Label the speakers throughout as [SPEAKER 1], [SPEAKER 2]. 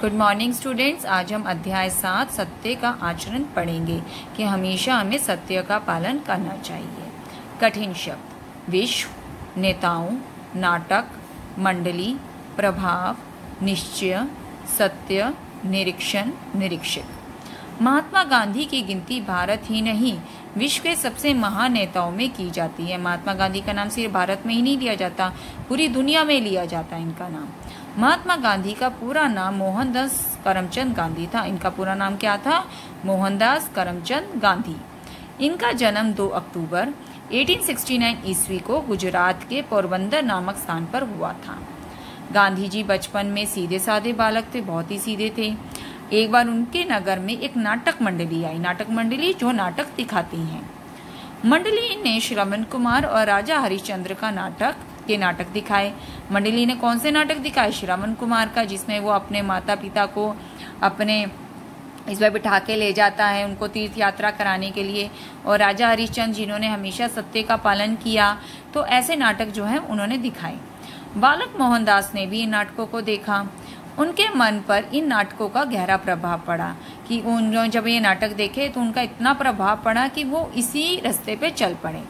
[SPEAKER 1] Good morning students. आज हम अध्याय 7 सत्य का आचरण पढ़ेंगे कि हमेशा हमें सत्य का पालन करना चाहिए। कठिन शब्द: विश्व, नेताओं, नाटक, मंडली, प्रभाव, निश्चय, सत्य, निरीक्षण, निरीक्षक। महात्मा गांधी की गिनती भारत ही नहीं विश्व के सबसे महान नेताओं में की जाती है। महात्मा गांधी का नाम सिर्फ भारत में ही नहीं लिया जाता, पूरी दुनिया में लिया जाता है इनका नाम। महात्मा गांधी का पूरा नाम मोहनदास करमचंद गांधी था। इनका पूरा नाम क्या था? मोहनदास करमचंद गांधी। इनका जन्म 2 अक्टूबर 1869 ईस्वी को गुजरात के पोरबंदर नामक स्थान पर हुआ था। गांधी जी बचपन में सीधे साधे बालक थे, बहुत ही सीधे थे। एक बार उनके नगर में एक नाटक मंडली आई। नाटक मंडली जो नाटक दिखाती हैं। मंडली ने श्रवण कुमार और राजा हरिश्चंद्र का नाटक दिखाए। मंडली ने कौन से नाटक दिखाए? श्रवण कुमार का, जिसमें वो अपने माता पिता को अपने इसमें बिठा के ले जाता है उनको तीर्थ यात्रा कराने के लिए, और राजा हरिश्चंद्र जिन्होंने हमेशा सत्य का पालन किया। तो ऐसे नाटक जो है उन्होंने दिखाए। बालक मोहनदास ने भी इन नाटकों को देखा। उनके मन पर इन नाटकों का गहरा प्रभाव पड़ा कि उन्होंने जब ये नाटक देखे तो उनका इतना प्रभाव पड़ा कि वो इसी रास्ते पे चल पड़े।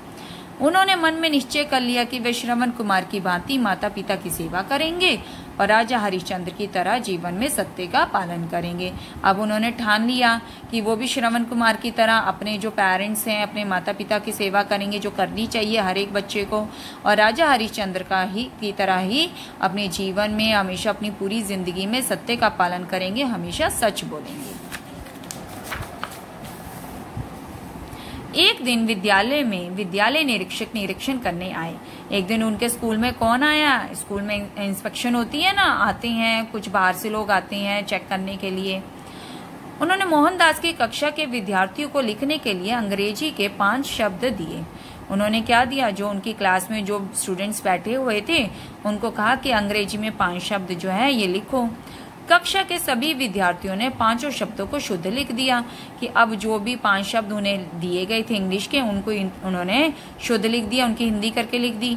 [SPEAKER 1] उन्होंने मन में निश्चय कर लिया कि वे श्रवण कुमार की भांति माता पिता की सेवा करेंगे और राजा हरिश्चंद्र की तरह जीवन में सत्य का पालन करेंगे। अब उन्होंने ठान लिया कि वो भी श्रवण कुमार की तरह अपने जो पेरेंट्स हैं, अपने माता पिता की सेवा करेंगे, जो करनी चाहिए हर एक बच्चे को, और राजा हरिश्चंद्र की तरह ही अपने जीवन में हमेशा अपनी पूरी जिंदगी में सत्य का पालन करेंगे, हमेशा सच बोलेंगे। एक दिन विद्यालय निरीक्षक निरीक्षण करने आए। एक दिन उनके स्कूल में कौन आया? स्कूल में इंस्पेक्शन होती है ना, आते हैं कुछ बाहर से लोग आते हैं चेक करने के लिए। उन्होंने मोहनदास की कक्षा के विद्यार्थियों को लिखने के लिए अंग्रेजी के 5 शब्द दिए। उन्होंने क्या दिया? जो उनकी क्लास में जो स्टूडेंट्स बैठे हुए थे उनको कहा कि अंग्रेजी में 5 शब्द जो है ये लिखो। कक्षा के सभी विद्यार्थियों ने 5 शब्दों को शुद्ध लिख दिया कि अब जो भी 5 शब्द उन्हें दिए गए थे इंग्लिश के, उनको उन्होंने शुद्ध लिख दिया, उनकी हिंदी करके लिख दी।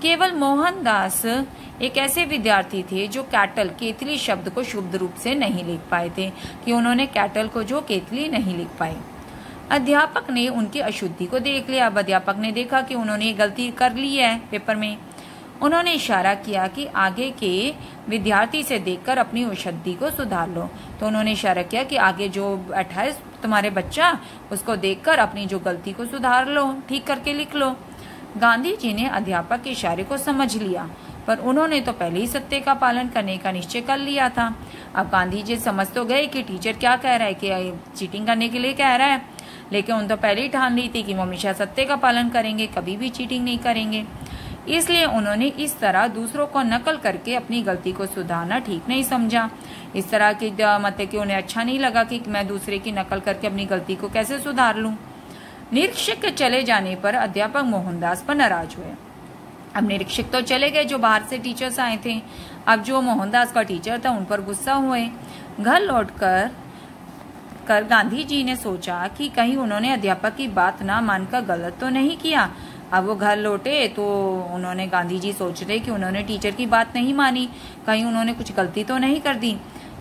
[SPEAKER 1] केवल मोहनदास एक ऐसे विद्यार्थी थे जो केतली शब्द को शुद्ध रूप से नहीं लिख पाए थे, कि उन्होंने कैटल को जो केतली नहीं लिख पाए। अध्यापक ने उनकी अशुद्धि को देख लिया। अब अध्यापक ने देखा कि उन्होंने गलती कर ली है पेपर में। उन्होंने इशारा किया कि आगे के विद्यार्थी से देखकर अपनी अशुद्धि को सुधार लो। तो उन्होंने इशारा किया कि आगे जो बैठा है तुम्हारे बच्चा, उसको देखकर अपनी जो गलती को सुधार लो, ठीक करके लिख लो। गांधी जी ने अध्यापक के इशारे को समझ लिया, पर उन्होंने तो पहले ही सत्य का पालन करने का निश्चय कर लिया था। अब गांधी जी समझ तो गए कि टीचर क्या कह रहा है, कि चीटिंग करने के लिए कह रहा है, लेकिन उन तो पहले ही ठान ली थी कि वो हमेशा सत्य का पालन करेंगे, कभी भी चीटिंग नहीं करेंगे। इसलिए उन्होंने इस तरह दूसरों को नकल करके अपनी गलती को सुधारना ठीक नहीं समझा। इस तरह की मतलब कि उन्हें अच्छा नहीं लगा कि मैं दूसरे की नकल करके अपनी गलती को कैसे सुधार लूं। निरीक्षक के चले जाने पर अध्यापक मोहनदास पर नाराज हुए। अब निरीक्षक तो चले गए, जो बाहर से टीचर्स आए थे। अब जो मोहनदास का टीचर था उन पर गुस्सा हुए। घर लौटकर गांधी जी ने सोचा कि कहीं उन्होंने अध्यापक की बात ना मानकर गलत तो नहीं किया। अब वो घर लौटे तो उन्होंने गांधी जी सोच रहे कि उन्होंने टीचर की बात नहीं मानी, कहीं उन्होंने कुछ गलती तो नहीं कर दी।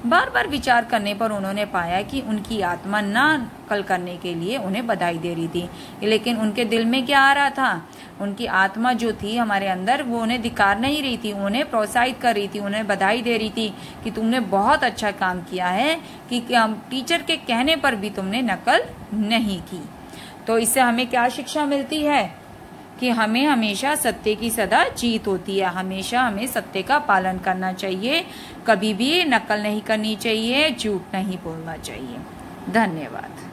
[SPEAKER 1] बार बार विचार करने पर उन्होंने पाया कि उनकी आत्मा ना नकल करने के लिए उन्हें बधाई दे रही थी, लेकिन उनके दिल में क्या आ रहा था? उनकी आत्मा जो थी हमारे अंदर, वो उन्हें धिक्कार नहीं रही थी, उन्हें प्रोत्साहित कर रही थी, उन्हें बधाई दे रही थी कि तुमने बहुत अच्छा काम किया है, कि टीचर के कहने पर भी तुमने नकल नहीं की। तो इससे हमें क्या शिक्षा मिलती है? कि हमें हमेशा सत्य की सदा जीत होती है। हमेशा हमें सत्य का पालन करना चाहिए, कभी भी नकल नहीं करनी चाहिए, झूठ नहीं बोलना चाहिए। धन्यवाद।